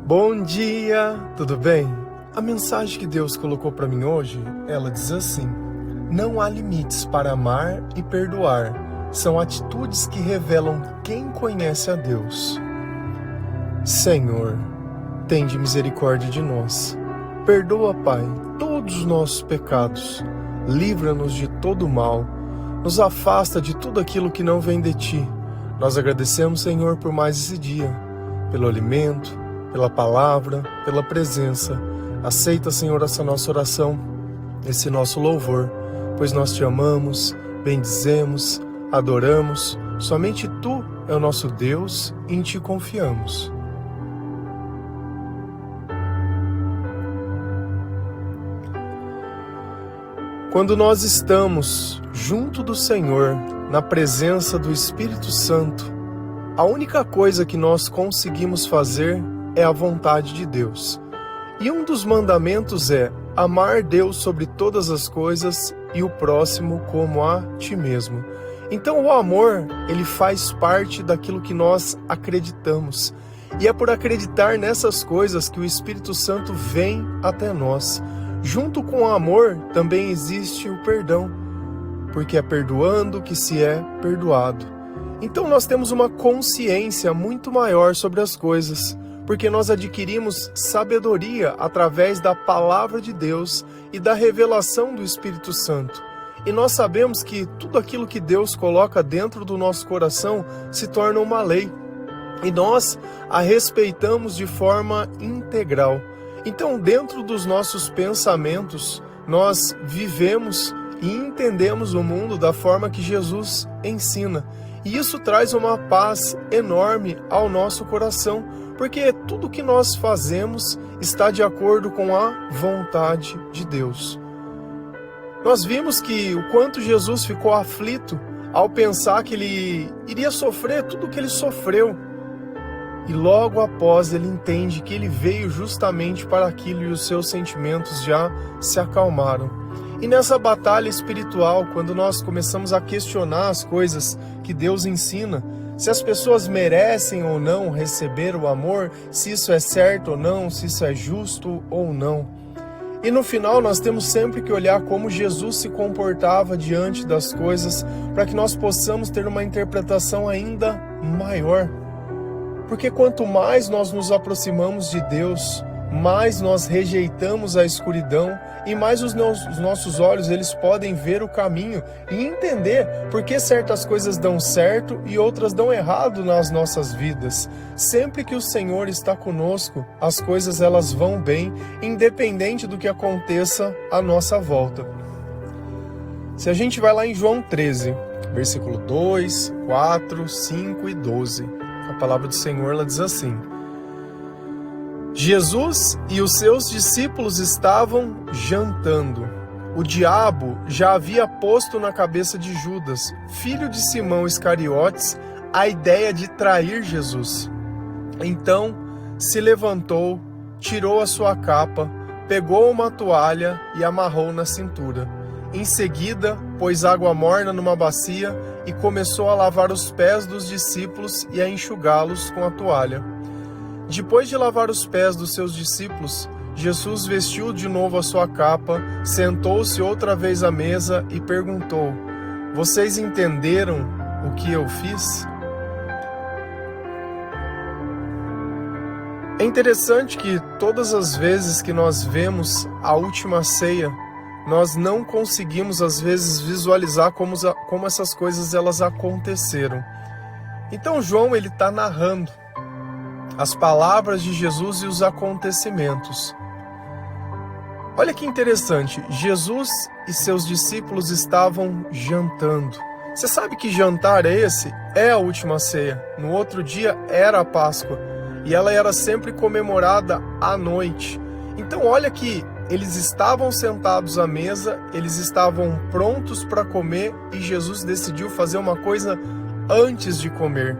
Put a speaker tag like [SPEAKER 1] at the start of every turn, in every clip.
[SPEAKER 1] Bom dia, tudo bem? A mensagem que Deus colocou para mim hoje, ela diz assim: não há limites para amar e perdoar. São atitudes que revelam quem conhece a Deus. Senhor, tende misericórdia de nós. Perdoa, Pai, todos os nossos pecados. Livra-nos de todo mal. Nos afasta de tudo aquilo que não vem de Ti. Nós agradecemos, Senhor, por mais esse dia, pelo alimento, pela palavra, pela presença. Aceita, Senhor, essa nossa oração, esse nosso louvor, pois nós Te amamos, bendizemos, adoramos. Somente Tu é o nosso Deus e em Ti confiamos. Quando nós estamos junto do Senhor, na presença do Espírito Santo, a única coisa que nós conseguimos fazer é a vontade de Deus. E um dos mandamentos é amar Deus sobre todas as coisas e o próximo como a ti mesmo. Então o amor, ele faz parte daquilo que nós acreditamos. E é por acreditar nessas coisas que o Espírito Santo vem até nós. Junto com o amor também existe o perdão, porque é perdoando que se é perdoado. Então nós temos uma consciência muito maior sobre as coisas, porque nós adquirimos sabedoria através da palavra de Deus e da revelação do Espírito Santo. E nós sabemos que tudo aquilo que Deus coloca dentro do nosso coração se torna uma lei. E nós a respeitamos de forma integral. Então, dentro dos nossos pensamentos, nós vivemos e entendemos o mundo da forma que Jesus ensina. E isso traz uma paz enorme ao nosso coração, porque tudo que nós fazemos está de acordo com a vontade de Deus. Nós vimos que o quanto Jesus ficou aflito ao pensar que ele iria sofrer tudo o que ele sofreu. E logo após ele entende que ele veio justamente para aquilo e os seus sentimentos já se acalmaram. E nessa batalha espiritual, quando nós começamos a questionar as coisas que Deus ensina, se as pessoas merecem ou não receber o amor, se isso é certo ou não, se isso é justo ou não. E no final nós temos sempre que olhar como Jesus se comportava diante das coisas, para que nós possamos ter uma interpretação ainda maior. Porque quanto mais nós nos aproximamos de Deus, mais nós rejeitamos a escuridão e mais os nossos olhos eles podem ver o caminho e entender por que certas coisas dão certo e outras dão errado nas nossas vidas. Sempre que o Senhor está conosco, as coisas elas vão bem, independente do que aconteça à nossa volta. Se a gente vai lá em João 13, versículo 2, 4, 5 e 12, a palavra do Senhor ela diz assim: Jesus e os seus discípulos estavam jantando. O diabo já havia posto na cabeça de Judas, filho de Simão Iscariotes, a ideia de trair Jesus. Então se levantou, tirou a sua capa, pegou uma toalha e amarrou na cintura. Em seguida, pôs água morna numa bacia e começou a lavar os pés dos discípulos e a enxugá-los com a toalha. Depois de lavar os pés dos seus discípulos, Jesus vestiu de novo a sua capa, sentou-se outra vez à mesa e perguntou: vocês entenderam o que eu fiz? É interessante que todas as vezes que nós vemos a última ceia, nós não conseguimos às vezes visualizar como essas coisas elas aconteceram. Então João ele está narrando as palavras de Jesus e os acontecimentos. Olha que interessante, Jesus e seus discípulos estavam jantando. Você sabe que jantar é esse? É a última ceia. No outro dia era a Páscoa e ela era sempre comemorada à noite. Então olha que eles estavam sentados à mesa, eles estavam prontos para comer e Jesus decidiu fazer uma coisa antes de comer.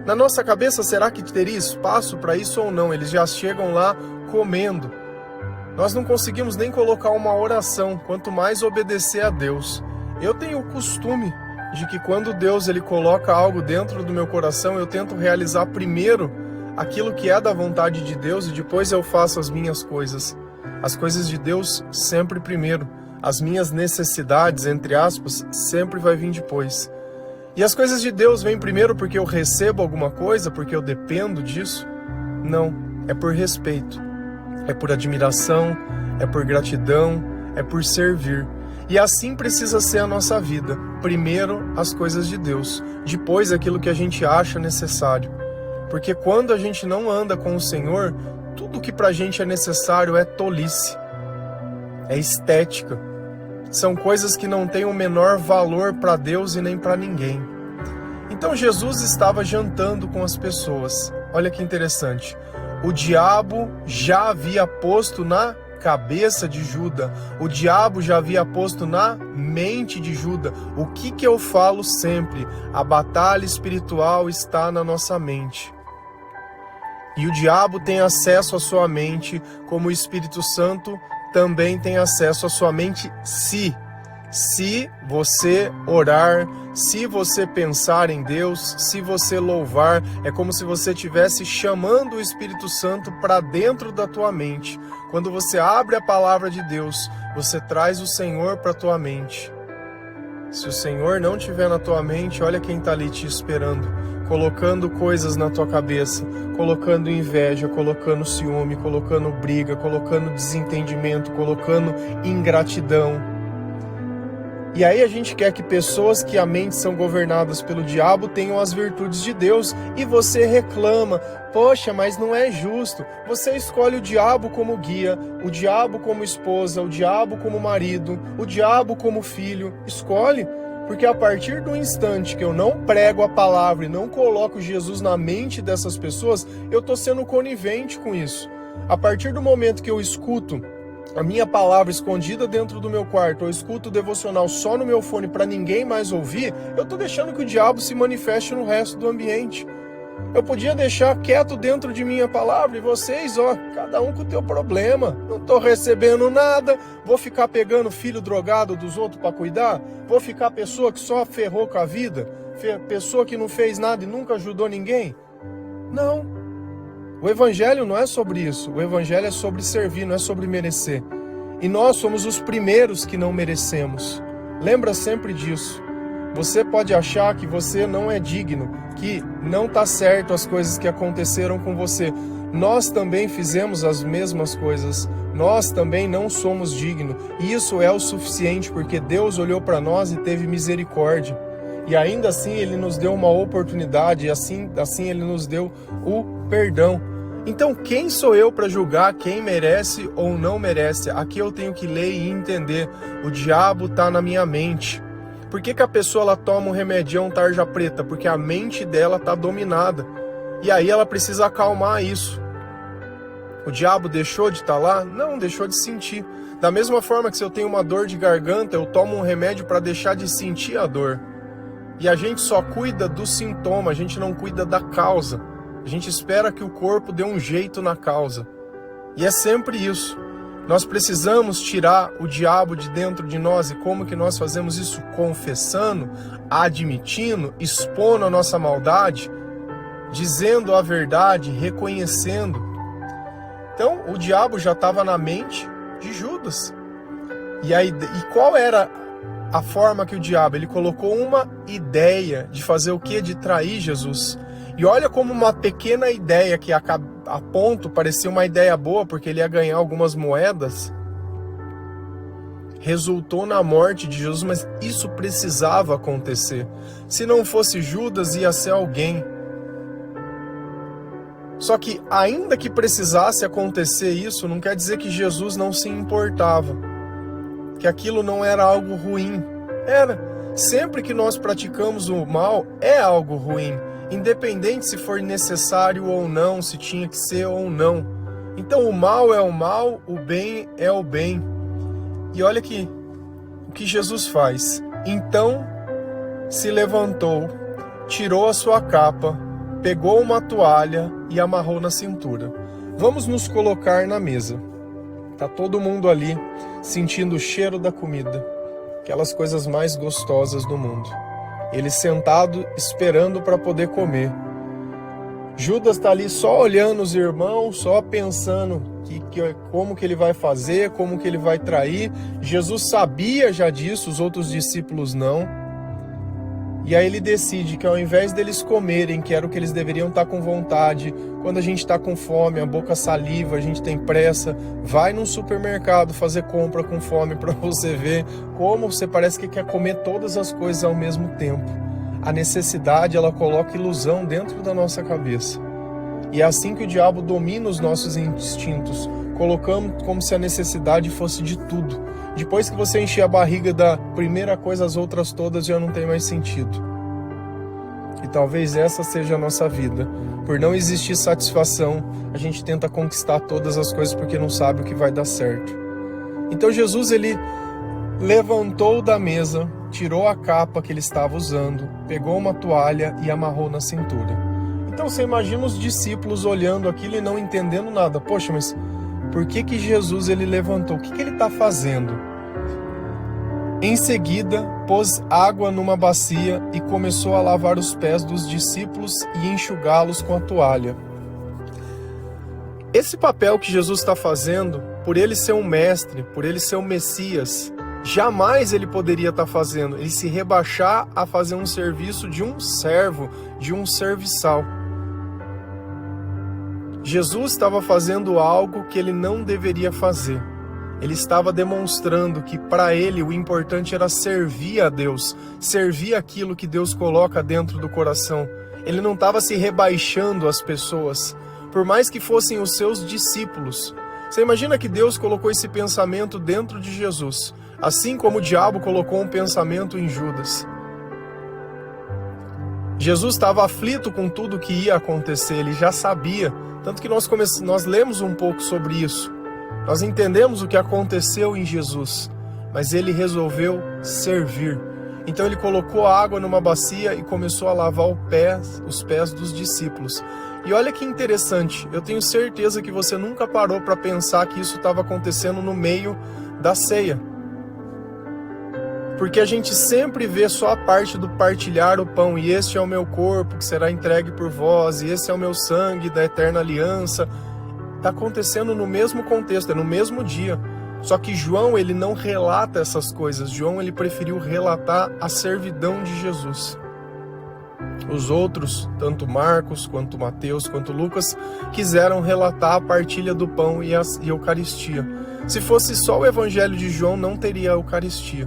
[SPEAKER 1] Na nossa cabeça, será que teria espaço para isso ou não? Eles já chegam lá comendo. Nós não conseguimos nem colocar uma oração, quanto mais obedecer a Deus. Eu tenho o costume de que quando Deus ele coloca algo dentro do meu coração, eu tento realizar primeiro aquilo que é da vontade de Deus e depois eu faço as minhas coisas. As coisas de Deus sempre primeiro. As minhas necessidades, entre aspas, sempre vai vir depois. E as coisas de Deus vêm primeiro porque eu recebo alguma coisa, porque eu dependo disso? Não, é por respeito, é por admiração, é por gratidão, é por servir. E assim precisa ser a nossa vida. Primeiro as coisas de Deus, depois aquilo que a gente acha necessário. Porque quando a gente não anda com o Senhor, tudo que pra gente é necessário é tolice, é estética. São coisas que não têm o menor valor para Deus e nem para ninguém. Então Jesus estava jantando com as pessoas. Olha que interessante. O diabo já havia posto na cabeça de Judas. O diabo já havia posto na mente de Judas. O que eu falo sempre? A batalha espiritual está na nossa mente. E o diabo tem acesso à sua mente, como o Espírito Santo também tem acesso à sua mente se você orar, se você pensar em Deus, se você louvar. É como se você estivesse chamando o Espírito Santo para dentro da tua mente. Quando você abre a palavra de Deus, você traz o Senhor para a tua mente. Se o Senhor não estiver na tua mente, olha quem está ali te esperando, colocando coisas na tua cabeça, colocando inveja, colocando ciúme, colocando briga, colocando desentendimento, colocando ingratidão. E aí a gente quer que pessoas que a mente são governadas pelo diabo tenham as virtudes de Deus e você reclama, poxa, mas não é justo. Você escolhe o diabo como guia, o diabo como esposa, o diabo como marido, o diabo como filho. Escolhe, porque a partir do instante que eu não prego a palavra e não coloco Jesus na mente dessas pessoas, eu estou sendo conivente com isso. A partir do momento que eu escuto a minha palavra escondida dentro do meu quarto, eu escuto o devocional só no meu fone para ninguém mais ouvir, eu estou deixando que o diabo se manifeste no resto do ambiente. Eu podia deixar quieto dentro de minha palavra e vocês, cada um com o teu problema. Não estou recebendo nada, vou ficar pegando filho drogado dos outros para cuidar? Vou ficar pessoa que só ferrou com a vida? Pessoa que não fez nada e nunca ajudou ninguém? Não. O Evangelho não é sobre isso. O Evangelho é sobre servir, não é sobre merecer. E nós somos os primeiros que não merecemos. Lembra sempre disso. Você pode achar que você não é digno, que não está certo as coisas que aconteceram com você. Nós também fizemos as mesmas coisas. Nós também não somos dignos. E isso é o suficiente, porque Deus olhou para nós e teve misericórdia. E ainda assim Ele nos deu uma oportunidade, e assim Ele nos deu o perdão. Então quem sou eu para julgar quem merece ou não merece? Aqui eu tenho que ler e entender. O diabo está na minha mente. Por que a pessoa ela toma um remedião tarja preta? Porque a mente dela está dominada. E aí ela precisa acalmar isso. O diabo deixou de estar lá? Não, deixou de sentir. Da mesma forma que se eu tenho uma dor de garganta, eu tomo um remédio para deixar de sentir a dor. E a gente só cuida do sintoma, a gente não cuida da causa. A gente espera que o corpo dê um jeito na causa. E é sempre isso. Nós precisamos tirar o diabo de dentro de nós. E como que nós fazemos isso? Confessando, admitindo, expondo a nossa maldade, dizendo a verdade, reconhecendo. Então, o diabo já estava na mente de Judas. E qual era a forma que o diabo, ele colocou uma ideia de fazer o quê? De trair Jesus. E olha como uma pequena ideia que a ponto parecia uma ideia boa, porque ele ia ganhar algumas moedas, resultou na morte de Jesus, mas isso precisava acontecer. Se não fosse Judas, ia ser alguém. Só que ainda que precisasse acontecer isso, não quer dizer que Jesus não se importava, que aquilo não era algo ruim. Era. Sempre que nós praticamos o mal, é algo ruim. Independente se for necessário ou não, se tinha que ser ou não. Então o mal é o mal, o bem é o bem. E olha aqui o que Jesus faz. Então se levantou, tirou a sua capa, pegou uma toalha e amarrou na cintura. Vamos nos colocar na mesa. Tá todo mundo ali sentindo o cheiro da comida, aquelas coisas mais gostosas do mundo. Ele sentado, esperando para poder comer. Judas está ali só olhando os irmãos, só pensando como que ele vai fazer, como que ele vai trair. Jesus sabia já disso, os outros discípulos não. E aí ele decide que ao invés deles comerem, que era o que eles deveriam estar com vontade, quando a gente está com fome, a boca saliva, a gente tem pressa, vai num supermercado fazer compra com fome para você ver como você parece que quer comer todas as coisas ao mesmo tempo. A necessidade, ela coloca ilusão dentro da nossa cabeça. E é assim que o diabo domina os nossos instintos, colocando como se a necessidade fosse de tudo. Depois que você encher a barriga da primeira coisa, as outras todas já não tem mais sentido. E talvez essa seja a nossa vida. Por não existir satisfação, a gente tenta conquistar todas as coisas porque não sabe o que vai dar certo. Então Jesus, ele levantou da mesa, tirou a capa que ele estava usando, pegou uma toalha e amarrou na cintura. Então você imagina os discípulos olhando aquilo e não entendendo nada. Poxa, mas por que Jesus ele levantou? O que ele está fazendo? Em seguida, pôs água numa bacia e começou a lavar os pés dos discípulos e enxugá-los com a toalha. Esse papel que Jesus está fazendo, por ele ser um mestre, por ele ser um Messias, jamais ele poderia estar fazendo. Ele se rebaixar a fazer um serviço de um servo, de um serviçal. Jesus estava fazendo algo que ele não deveria fazer. Ele estava demonstrando que para ele o importante era servir a Deus, servir aquilo que Deus coloca dentro do coração. Ele não estava se rebaixando às pessoas, por mais que fossem os seus discípulos. Você imagina que Deus colocou esse pensamento dentro de Jesus, assim como o diabo colocou um pensamento em Judas. Jesus estava aflito com tudo que ia acontecer, ele já sabia. Tanto que nós lemos um pouco sobre isso. Nós entendemos o que aconteceu em Jesus, mas ele resolveu servir. Então ele colocou a água numa bacia e começou a lavar os pés dos discípulos. E olha que interessante, eu tenho certeza que você nunca parou para pensar que isso estava acontecendo no meio da ceia. Porque a gente sempre vê só a parte do partilhar o pão, e este é o meu corpo que será entregue por vós, e esse é o meu sangue da eterna aliança. Está acontecendo no mesmo contexto, é no mesmo dia. Só que João, ele não relata essas coisas. João, ele preferiu relatar a servidão de Jesus. Os outros, tanto Marcos, quanto Mateus, quanto Lucas, quiseram relatar a partilha do pão e a Eucaristia. Se fosse só o evangelho de João, não teria a Eucaristia.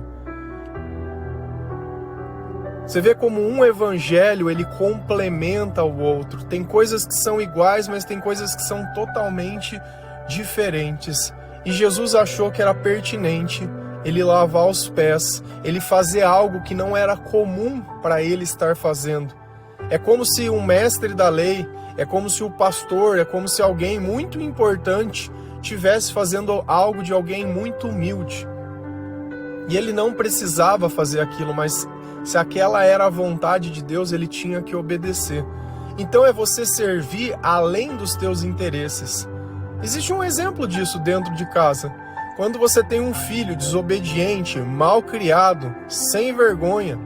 [SPEAKER 1] Você vê como um evangelho, ele complementa o outro. Tem coisas que são iguais, mas tem coisas que são totalmente diferentes. E Jesus achou que era pertinente ele lavar os pés, ele fazer algo que não era comum para ele estar fazendo. É como se um mestre da lei, é como se o pastor, é como se alguém muito importante estivesse fazendo algo de alguém muito humilde. E ele não precisava fazer aquilo, mas se aquela era a vontade de Deus, ele tinha que obedecer. Então é você servir além dos teus interesses. Existe um exemplo disso dentro de casa. Quando você tem um filho desobediente, mal criado, sem vergonha,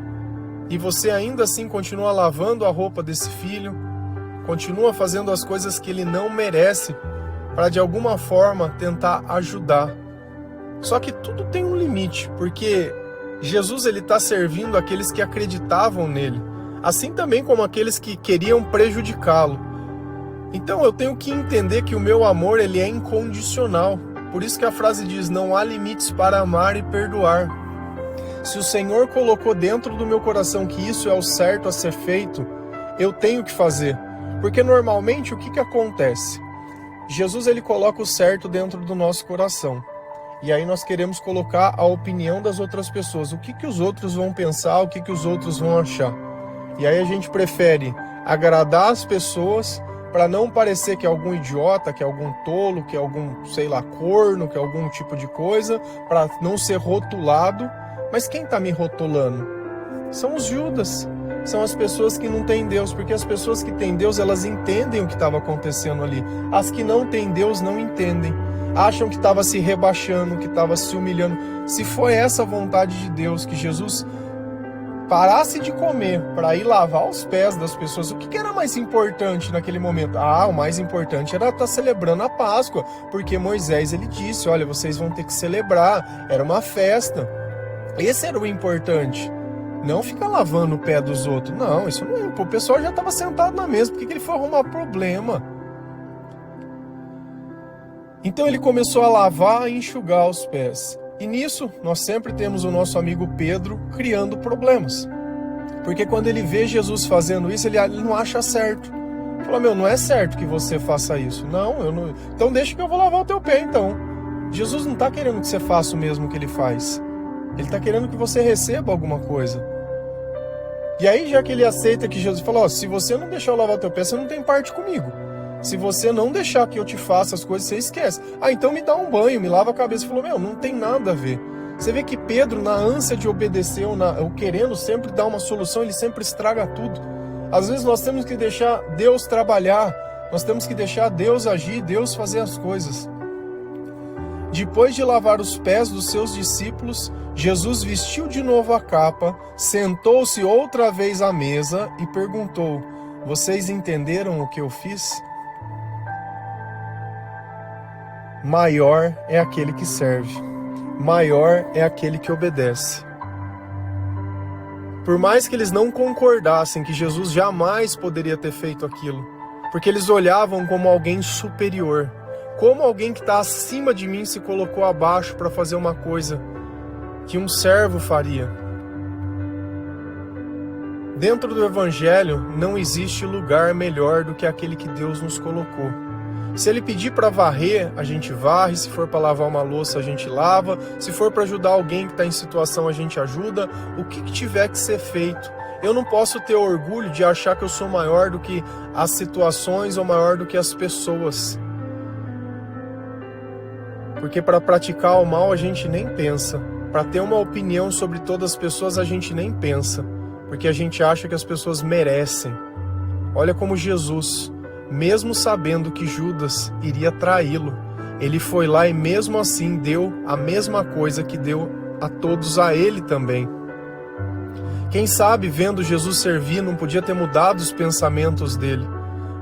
[SPEAKER 1] e você ainda assim continua lavando a roupa desse filho, continua fazendo as coisas que ele não merece, para de alguma forma tentar ajudar. Só que tudo tem um limite, porque Jesus ele está servindo aqueles que acreditavam nele, assim também como aqueles que queriam prejudicá-lo. Então eu tenho que entender que o meu amor ele é incondicional. Por isso que a frase diz: não há limites para amar e perdoar. Se o Senhor colocou dentro do meu coração que isso é o certo a ser feito, eu tenho que fazer. Porque normalmente o que acontece? Jesus ele coloca o certo dentro do nosso coração. E aí nós queremos colocar a opinião das outras pessoas. O que os outros vão pensar, o que os outros vão achar. E aí a gente prefere agradar as pessoas para não parecer que é algum idiota, que é algum tolo, que é algum, sei lá, corno, que é algum tipo de coisa, para não ser rotulado. Mas quem está me rotulando? São os Judas. São as pessoas que não têm Deus, porque as pessoas que têm Deus, elas entendem o que estava acontecendo ali. As que não têm Deus não entendem. Acham que estava se rebaixando, que estava se humilhando. Se foi essa a vontade de Deus, que Jesus parasse de comer para ir lavar os pés das pessoas, o que era mais importante naquele momento? O mais importante era estar celebrando a Páscoa, porque Moisés ele disse, olha, vocês vão ter que celebrar, era uma festa. Esse era o importante. Não ficar lavando o pé dos outros. Não, isso não é. O pessoal já estava sentado na mesa, por que ele foi arrumar problema? Então ele começou a lavar e enxugar os pés. E nisso, nós sempre temos o nosso amigo Pedro criando problemas. Porque quando ele vê Jesus fazendo isso, ele não acha certo. Ele fala, não é certo que você faça isso. Não, eu não. Então deixa que eu vou lavar o teu pé, então. Jesus não está querendo que você faça o mesmo que ele faz. Ele está querendo que você receba alguma coisa. E aí, já que ele aceita que Jesus falou, se você não deixar eu lavar o teu pé, você não tem parte comigo. Se você não deixar que eu te faça as coisas, você esquece. Então me dá um banho, me lava a cabeça. Falou, não tem nada a ver. Você vê que Pedro, na ânsia de obedecer, ou querendo sempre dar uma solução, ele sempre estraga tudo. Às vezes nós temos que deixar Deus trabalhar, nós temos que deixar Deus agir, Deus fazer as coisas. Depois de lavar os pés dos seus discípulos, Jesus vestiu de novo a capa, sentou-se outra vez à mesa e perguntou, vocês entenderam o que eu fiz? Maior é aquele que serve, maior é aquele que obedece. Por mais que eles não concordassem que Jesus jamais poderia ter feito aquilo, porque eles olhavam como alguém superior, como alguém que está acima de mim se colocou abaixo para fazer uma coisa que um servo faria. Dentro do Evangelho não existe lugar melhor do que aquele que Deus nos colocou. Se ele pedir para varrer, a gente varre. Se for para lavar uma louça, a gente lava. Se for para ajudar alguém que está em situação, a gente ajuda. O que tiver que ser feito. Eu não posso ter orgulho de achar que eu sou maior do que as situações ou maior do que as pessoas. Porque para praticar o mal a gente nem pensa. Para ter uma opinião sobre todas as pessoas a gente nem pensa. Porque a gente acha que as pessoas merecem. Olha como Jesus, mesmo sabendo que Judas iria traí-lo, ele foi lá e mesmo assim deu a mesma coisa que deu a todos a ele também. Quem sabe, vendo Jesus servir, não podia ter mudado os pensamentos dele.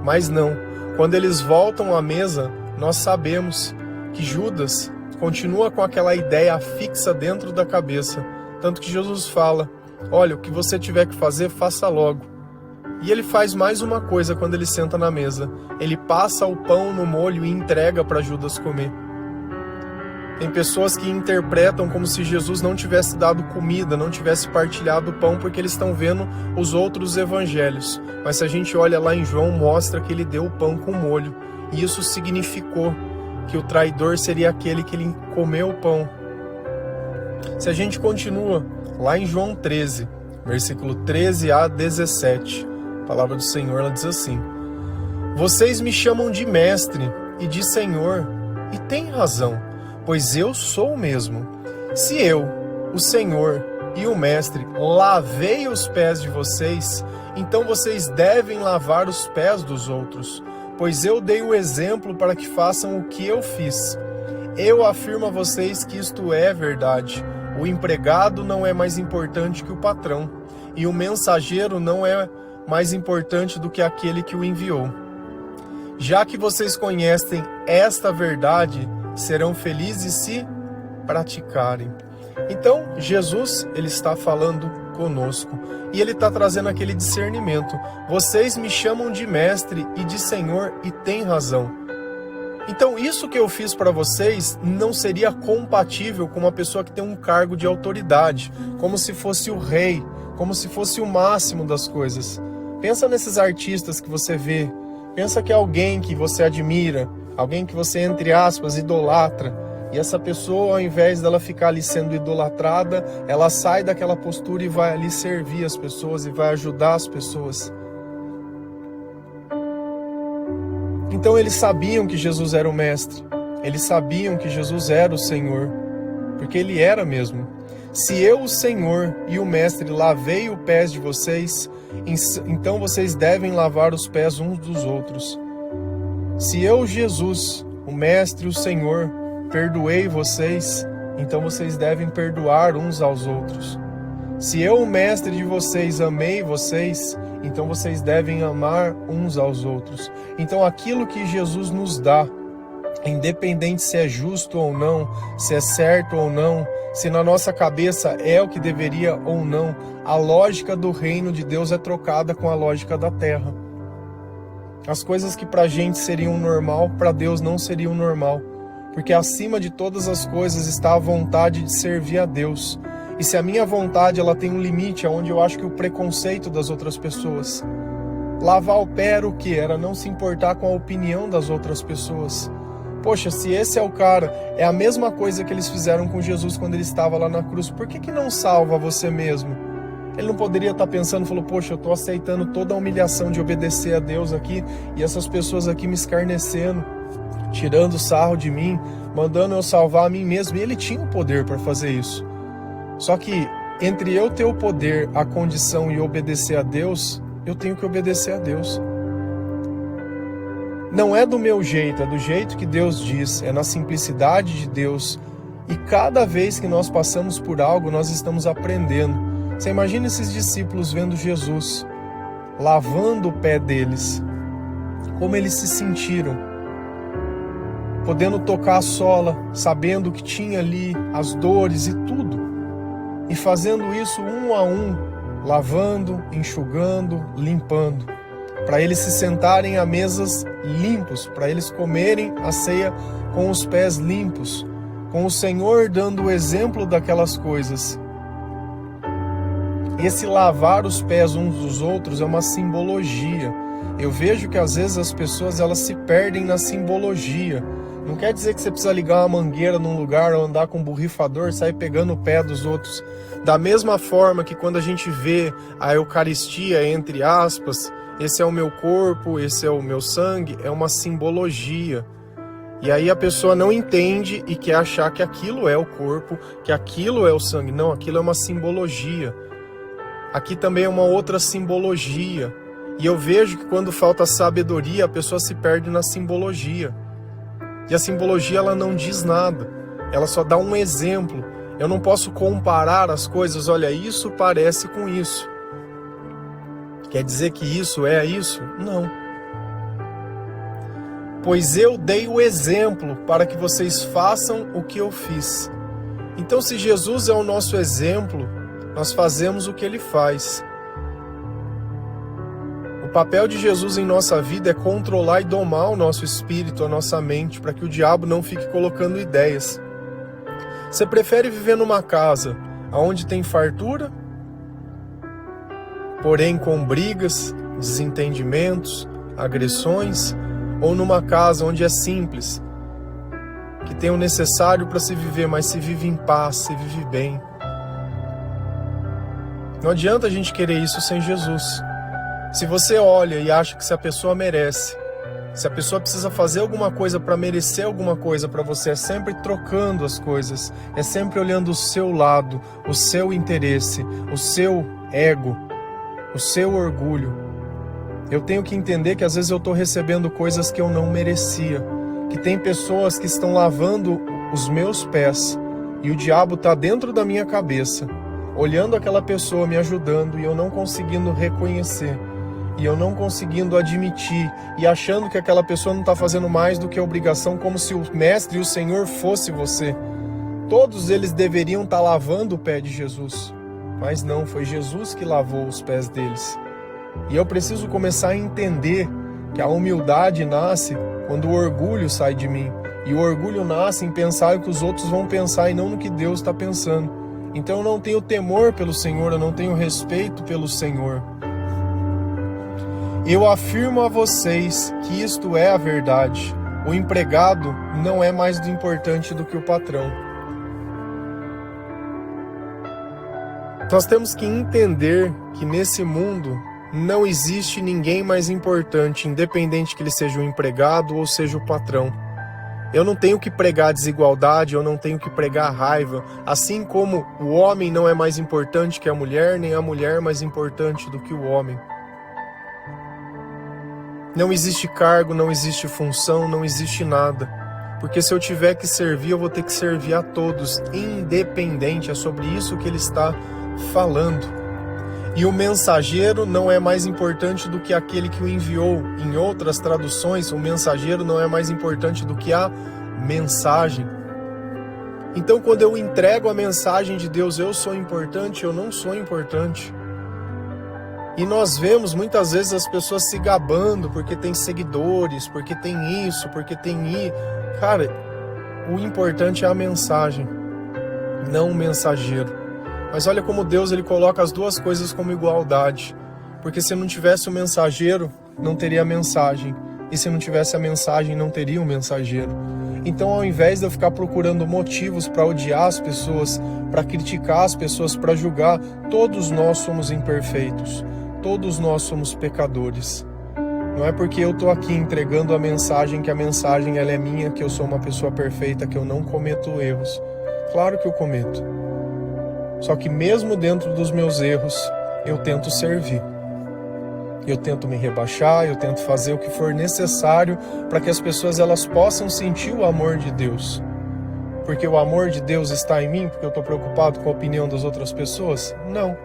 [SPEAKER 1] Mas não. Quando eles voltam à mesa, nós sabemos que Judas continua com aquela ideia fixa dentro da cabeça. Tanto que Jesus fala, olha, o que você tiver que fazer, faça logo. E ele faz mais uma coisa quando ele senta na mesa. Ele passa o pão no molho e entrega para Judas comer. Tem pessoas que interpretam como se Jesus não tivesse dado comida, não tivesse partilhado o pão, porque eles estão vendo os outros evangelhos. Mas se a gente olha lá em João, mostra que ele deu o pão com molho. E isso significou que o traidor seria aquele que ele comeu o pão. Se a gente continua lá em João 13, versículo 13 a 17, a palavra do Senhor ela diz assim: vocês me chamam de mestre e de Senhor, e têm razão, pois eu sou o mesmo. Se eu, o Senhor e o mestre, lavei os pés de vocês, então vocês devem lavar os pés dos outros, pois eu dei o exemplo para que façam o que eu fiz. Eu afirmo a vocês que isto é verdade. O empregado não é mais importante que o patrão, e o mensageiro não é mais importante do que aquele que o enviou. Já que vocês conhecem esta verdade, serão felizes se praticarem. Então, Jesus, ele está falando conosco, e ele está trazendo aquele discernimento. Vocês me chamam de mestre e de Senhor, e têm razão. Então, isso que eu fiz para vocês não seria compatível com uma pessoa que tem um cargo de autoridade, como se fosse o rei, como se fosse o máximo das coisas. Pensa nesses artistas que você vê, pensa que é alguém que você admira, alguém que você, entre aspas, idolatra, e essa pessoa, ao invés dela ficar ali sendo idolatrada, ela sai daquela postura e vai ali servir as pessoas e vai ajudar as pessoas. Então eles sabiam que Jesus era o mestre, eles sabiam que Jesus era o Senhor, porque ele era mesmo. Se eu, o Senhor e o mestre, lavei os pés de vocês, então vocês devem lavar os pés uns dos outros. Se eu, Jesus, o mestre e o Senhor, perdoei vocês, então vocês devem perdoar uns aos outros. Se eu, o mestre de vocês, amei vocês, então vocês devem amar uns aos outros. Então aquilo que Jesus nos dá, independente se é justo ou não, se é certo ou não, se na nossa cabeça é o que deveria ou não, a lógica do reino de Deus é trocada com a lógica da terra. As coisas que pra gente seriam normal, pra Deus não seriam normal. Porque acima de todas as coisas está a vontade de servir a Deus. E se a minha vontade ela tem um limite, onde eu acho que o preconceito das outras pessoas. Lavar o pé era o quê? Era não se importar com a opinião das outras pessoas. Poxa, se esse é o cara, é a mesma coisa que eles fizeram com Jesus quando ele estava lá na cruz. Por que não salva você mesmo? Ele não poderia estar pensando, falou, poxa, eu estou aceitando toda a humilhação de obedecer a Deus aqui, e essas pessoas aqui me escarnecendo, tirando sarro de mim, mandando eu salvar a mim mesmo. E ele tinha o poder para fazer isso. Só que entre eu ter o poder, a condição e obedecer a Deus, eu tenho que obedecer a Deus. Não é do meu jeito, é do jeito que Deus diz, é na simplicidade de Deus. E cada vez que nós passamos por algo, nós estamos aprendendo. Você imagina esses discípulos vendo Jesus, lavando o pé deles, como eles se sentiram, podendo tocar a sola, sabendo que tinha ali as dores e tudo, e fazendo isso um a um, lavando, enxugando, limpando, para eles se sentarem a mesas limpos, para eles comerem a ceia com os pés limpos, com o Senhor dando o exemplo daquelas coisas. Esse lavar os pés uns dos outros é uma simbologia. Eu vejo que às vezes as pessoas elas se perdem na simbologia. Não quer dizer que você precisa ligar uma mangueira num lugar ou andar com um borrifador e sair pegando o pé dos outros. Da mesma forma que quando a gente vê a Eucaristia, entre aspas, esse é o meu corpo, esse é o meu sangue, é uma simbologia. E aí a pessoa não entende e quer achar que aquilo é o corpo, que aquilo é o sangue. Não, aquilo é uma simbologia. Aqui também é uma outra simbologia. E eu vejo que quando falta sabedoria, a pessoa se perde na simbologia. E a simbologia ela não diz nada. Ela só dá um exemplo. Eu não posso comparar as coisas. Olha, isso parece com isso. Quer dizer que isso é isso? Não. Pois eu dei o exemplo para que vocês façam o que eu fiz. Então, se Jesus é o nosso exemplo, nós fazemos o que ele faz. O papel de Jesus em nossa vida é controlar e domar o nosso espírito, a nossa mente, para que o diabo não fique colocando ideias. Você prefere viver numa casa onde tem fartura, porém com brigas, desentendimentos, agressões, ou numa casa onde é simples, que tem o necessário para se viver, mas se vive em paz, se vive bem? Não adianta a gente querer isso sem Jesus. Se você olha e acha que se a pessoa merece, se a pessoa precisa fazer alguma coisa para merecer alguma coisa para você, é sempre trocando as coisas, é sempre olhando o seu lado, o seu interesse, o seu ego, o seu orgulho. Eu tenho que entender que às vezes eu estou recebendo coisas que eu não merecia, que tem pessoas que estão lavando os meus pés e o diabo está dentro da minha cabeça, olhando aquela pessoa me ajudando e eu não conseguindo reconhecer, e eu não conseguindo admitir, e achando que aquela pessoa não está fazendo mais do que a obrigação, como se o Mestre e o Senhor fosse você. Todos eles deveriam estar lavando o pé de Jesus, mas não, foi Jesus que lavou os pés deles. E eu preciso começar a entender que a humildade nasce quando o orgulho sai de mim, e o orgulho nasce em pensar o que os outros vão pensar e não no que Deus está pensando. Então eu não tenho temor pelo Senhor, eu não tenho respeito pelo Senhor. Eu afirmo a vocês que isto é a verdade. O empregado não é mais importante do que o patrão. Nós temos que entender que nesse mundo não existe ninguém mais importante, independente que ele seja o empregado ou seja o patrão. Eu não tenho que pregar desigualdade, eu não tenho que pregar raiva, assim como o homem não é mais importante que a mulher, nem a mulher mais importante do que o homem. Não existe cargo, não existe função, não existe nada. Porque se eu tiver que servir, eu vou ter que servir a todos, independente. É sobre isso que ele está falando. E o mensageiro não é mais importante do que aquele que o enviou. Em outras traduções, o mensageiro não é mais importante do que a mensagem. Então, quando eu entrego a mensagem de Deus, eu sou importante, eu não sou importante. E nós vemos muitas vezes as pessoas se gabando porque tem seguidores, porque tem isso, porque tem isso. Cara, o importante é a mensagem, não o mensageiro. Mas olha como Deus ele coloca as duas coisas como igualdade. Porque se não tivesse o mensageiro, não teria a mensagem. E se não tivesse a mensagem, não teria o mensageiro. Então, ao invés de eu ficar procurando motivos para odiar as pessoas, para criticar as pessoas, para julgar, todos nós somos imperfeitos. Todos nós somos pecadores. Não é porque eu estou aqui entregando a mensagem que a mensagem ela é minha, que eu sou uma pessoa perfeita, que eu não cometo erros. Claro que eu cometo. Só que mesmo dentro dos meus erros, eu tento servir. Eu tento me rebaixar, eu tento fazer o que for necessário para que as pessoas elas possam sentir o amor de Deus. Porque o amor de Deus está em mim, porque eu estou preocupado com a opinião das outras pessoas? Não.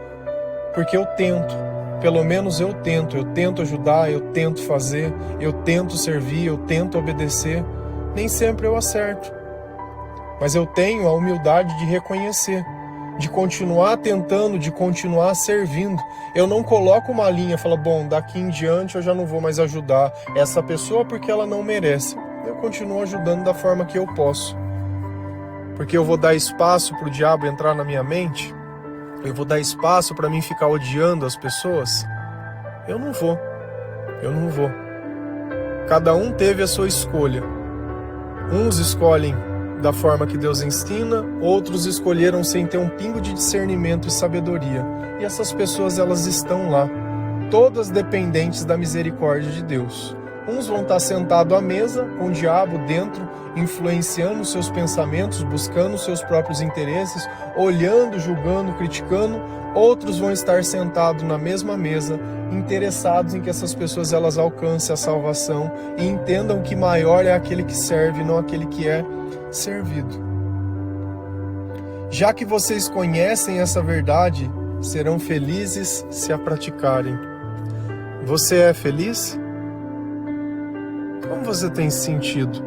[SPEAKER 1] Porque eu tento. Pelo menos eu tento ajudar, eu tento fazer, eu tento servir, eu tento obedecer. Nem sempre eu acerto. Mas eu tenho a humildade de reconhecer, de continuar tentando, de continuar servindo. Eu não coloco uma linha e falo, bom, daqui em diante eu já não vou mais ajudar essa pessoa porque ela não merece. Eu continuo ajudando da forma que eu posso. Porque eu vou dar espaço para o diabo entrar na minha mente? Eu vou dar espaço para mim ficar odiando as pessoas? Eu não vou. Cada um teve a sua escolha. Uns escolhem da forma que Deus ensina, outros escolheram sem ter um pingo de discernimento e sabedoria. E essas pessoas, elas estão lá, todas dependentes da misericórdia de Deus. Uns vão estar sentados à mesa, com o diabo dentro, influenciando os seus pensamentos, buscando os seus próprios interesses, olhando, julgando, criticando. Outros vão estar sentados na mesma mesa, interessados em que essas pessoas elas alcancem a salvação e entendam que maior é aquele que serve, não aquele que é servido. Já que vocês conhecem essa verdade, serão felizes se a praticarem. Você é feliz? Como você tem se sentido?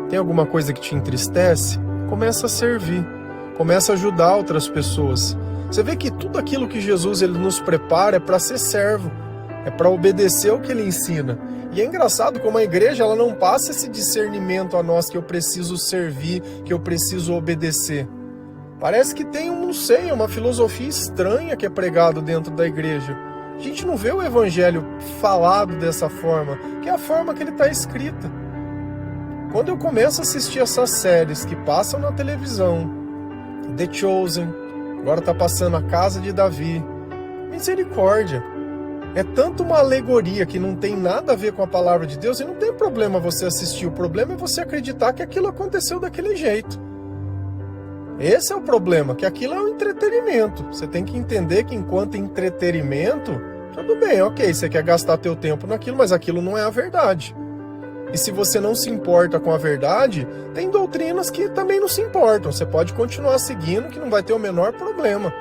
[SPEAKER 1] Tem alguma coisa que te entristece? Começa a servir, começa a ajudar outras pessoas. Você vê que tudo aquilo que Jesus ele nos prepara é para ser servo, é para obedecer o que ele ensina. E é engraçado como a igreja ela não passa esse discernimento a nós que eu preciso servir, que eu preciso obedecer. Parece que tem, não sei, uma filosofia estranha que é pregado dentro da igreja. A gente não vê o evangelho falado dessa forma, que é a forma que ele está escrita. Quando eu começo a assistir essas séries que passam na televisão, The Chosen, agora está passando A Casa de Davi, misericórdia. É tanto uma alegoria que não tem nada a ver com a palavra de Deus e não tem problema você assistir. O problema é você acreditar que aquilo aconteceu daquele jeito. Esse é o problema, que aquilo é um entretenimento. Você tem que entender que enquanto entretenimento, tudo bem, ok, você quer gastar teu tempo naquilo, mas aquilo não é a verdade. E se você não se importa com a verdade, tem doutrinas que também não se importam. Você pode continuar seguindo que não vai ter o menor problema.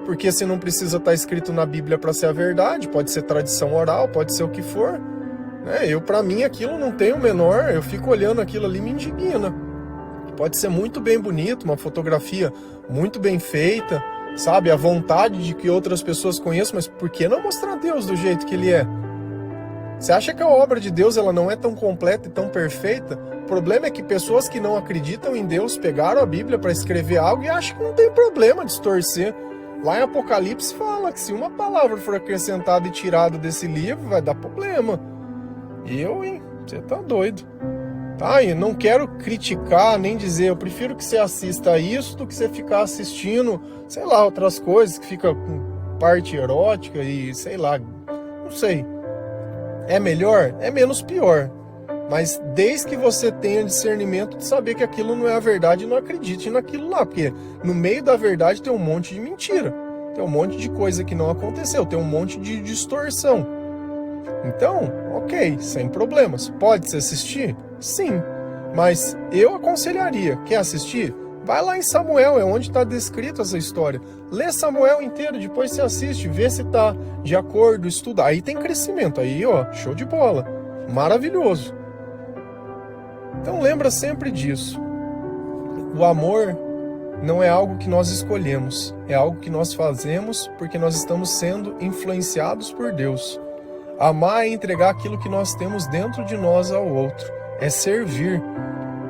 [SPEAKER 1] Porque se não precisa estar escrito na Bíblia para ser a verdade, pode ser tradição oral, pode ser o que for. Para mim aquilo não tem o menor, eu fico olhando aquilo ali e me indigna. Pode ser muito bem bonito, uma fotografia muito bem feita, sabe? A vontade de que outras pessoas conheçam, mas por que não mostrar Deus do jeito que Ele é? Você acha que a obra de Deus ela não é tão completa e tão perfeita? O problema é que pessoas que não acreditam em Deus pegaram a Bíblia para escrever algo e acham que não tem problema distorcer. Lá em Apocalipse fala que se uma palavra for acrescentada e tirada desse livro, vai dar problema. Você tá doido. Tá, e não quero criticar, nem dizer, eu prefiro que você assista isso do que você ficar assistindo, sei lá, outras coisas, que fica com parte erótica e sei lá, não sei. É melhor? É menos pior. Mas desde que você tenha discernimento de saber que aquilo não é a verdade, não acredite naquilo lá, porque no meio da verdade tem um monte de mentira, tem um monte de coisa que não aconteceu, tem um monte de distorção. Então, ok, sem problemas. Pode-se assistir? Sim, mas eu aconselharia, quer assistir? Vai lá em Samuel, é onde está descrito essa história. Lê Samuel inteiro, depois você assiste, vê se está de acordo, estuda. Aí tem crescimento, aí ó, show de bola, maravilhoso. Então lembra sempre disso. O amor não é algo que nós escolhemos, é algo que nós fazemos porque nós estamos sendo influenciados por Deus. Amar é entregar aquilo que nós temos dentro de nós ao outro, é servir.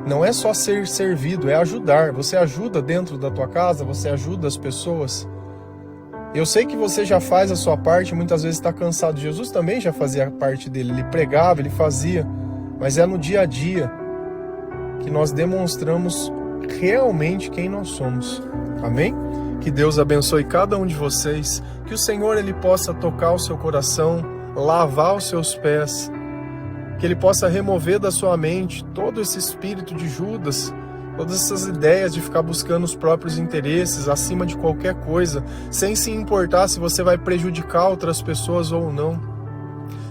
[SPEAKER 1] Não é só ser servido, é ajudar. Você ajuda dentro da tua casa, você ajuda as pessoas. Eu sei que você já faz a sua parte, muitas vezes está cansado. Jesus também já fazia a parte dele, ele pregava, ele fazia, mas é no dia a dia que nós demonstramos realmente quem nós somos. Amém? Que Deus abençoe cada um de vocês, que o Senhor ele possa tocar o seu coração, lavar os seus pés, que ele possa remover da sua mente todo esse espírito de Judas, todas essas ideias de ficar buscando os próprios interesses acima de qualquer coisa, sem se importar se você vai prejudicar outras pessoas ou não.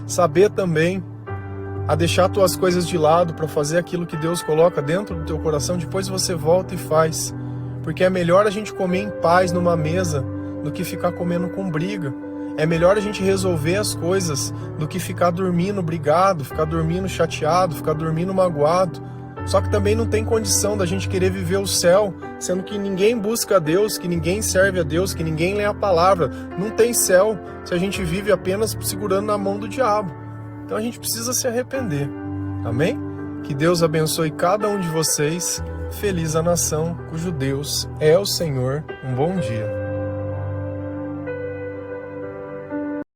[SPEAKER 1] Saber também a deixar tuas coisas de lado para fazer aquilo que Deus coloca dentro do teu coração, depois você volta e faz. Porque é melhor a gente comer em paz numa mesa do que ficar comendo com briga. É melhor a gente resolver as coisas do que ficar dormindo brigado, ficar dormindo chateado, ficar dormindo magoado. Só que também não tem condição da gente querer viver o céu, sendo que ninguém busca a Deus, que ninguém serve a Deus, que ninguém lê a palavra. Não tem céu se a gente vive apenas segurando na mão do diabo. Então a gente precisa se arrepender. Amém? Que Deus abençoe cada um de vocês. Feliz a nação cujo Deus é o Senhor. Um bom dia.